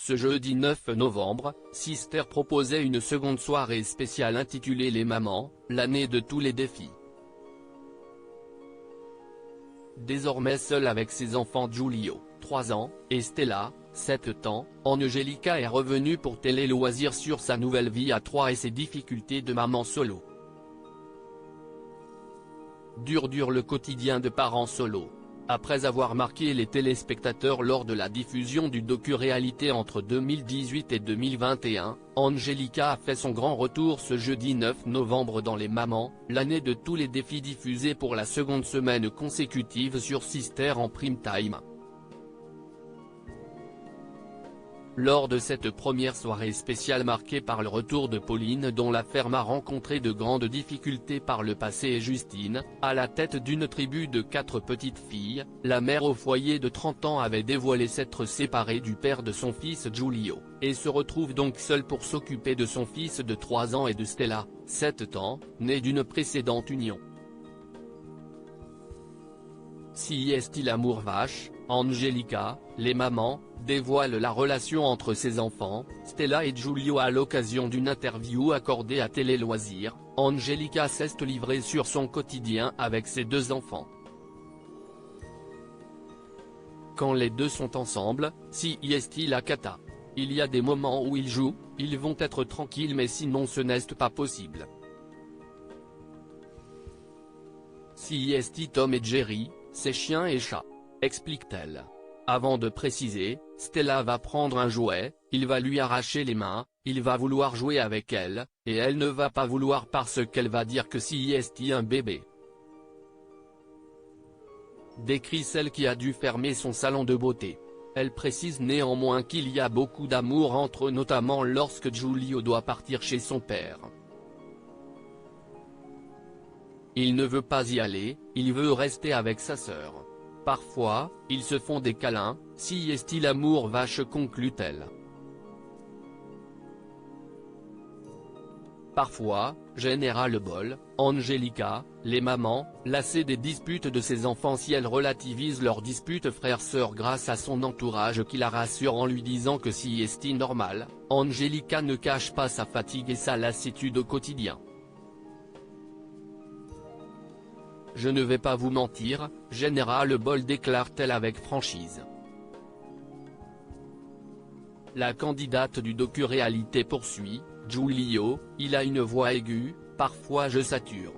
Ce jeudi 9 novembre, Sister proposait une seconde soirée spéciale intitulée Les Mamans, l'année de tous les défis. Désormais seule avec ses enfants Giulio, 3 ans, et Stella, 7 ans, Angelica est revenue pour Télé Loisirs sur sa nouvelle vie à 3 et ses difficultés de maman solo. Dur le quotidien de parents solo. Après avoir marqué les téléspectateurs lors de la diffusion du docu-réalité entre 2018 et 2021, Angelica a fait son grand retour ce jeudi 9 novembre dans Les Mamans, l'année de tous les défis diffusés pour la seconde semaine consécutive sur Sister en prime time. Lors de cette première soirée spéciale marquée par le retour de Pauline dont la ferme a rencontré de grandes difficultés par le passé et Justine, à la tête d'une tribu de 4 petites filles, la mère au foyer de 30 ans avait dévoilé s'être séparée du père de son fils Giulio, et se retrouve donc seule pour s'occuper de son fils de 3 ans et de Stella, 7 ans, né d'une précédente union. Si est-il l'amour vache, Angelica, Les Mamans, dévoile la relation entre ses enfants, Stella et Giulio à l'occasion d'une interview accordée à Télé Loisirs. Angelica s'est livrée sur son quotidien avec ses 2 enfants. Quand les 2 sont ensemble, si est-il la cata. Il y a des moments où ils jouent, ils vont être tranquilles mais sinon ce n'est pas possible. Si est Tom et Jerry, c'est chien et chat, explique-t-elle. Avant de préciser, Stella va prendre un jouet, il va lui arracher les mains, il va vouloir jouer avec elle, et elle ne va pas vouloir parce qu'elle va dire que si est un bébé. Décrit celle qui a dû fermer son salon de beauté. Elle précise néanmoins qu'il y a beaucoup d'amour entre eux notamment lorsque Giulio doit partir chez son père. Il ne veut pas y aller, il veut rester avec sa sœur. Parfois, ils se font des câlins, si est-il l'amour vache conclut-elle. Parfois, général-bol, Angelica, Les Mamans, lassée des disputes de ses enfants si elle relativise leurs disputes frères-sœurs grâce à son entourage qui la rassure en lui disant que si est normal, Angelica ne cache pas sa fatigue et sa lassitude au quotidien. Je ne vais pas vous mentir, général-bol déclare-t-elle avec franchise. La candidate du docu-réalité poursuit, Giulio, il a une voix aiguë, parfois je sature.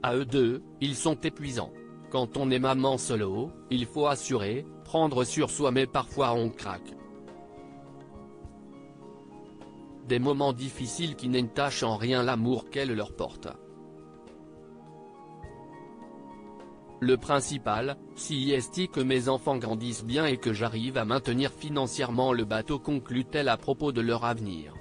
À eux deux, ils sont épuisants. Quand on est maman solo, il faut assurer, prendre sur soi mais parfois on craque. Des moments difficiles qui n'entachent en rien l'amour qu'elle leur porte. Le principal, si est que mes enfants grandissent bien et que j'arrive à maintenir financièrement le bateau conclut-elle à propos de leur avenir.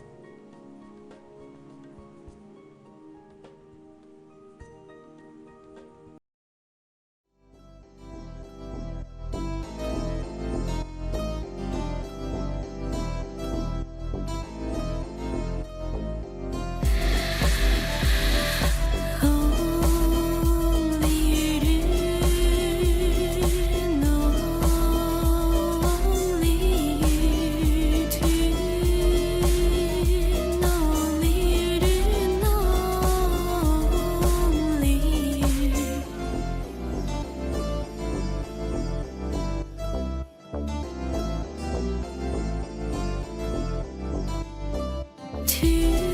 To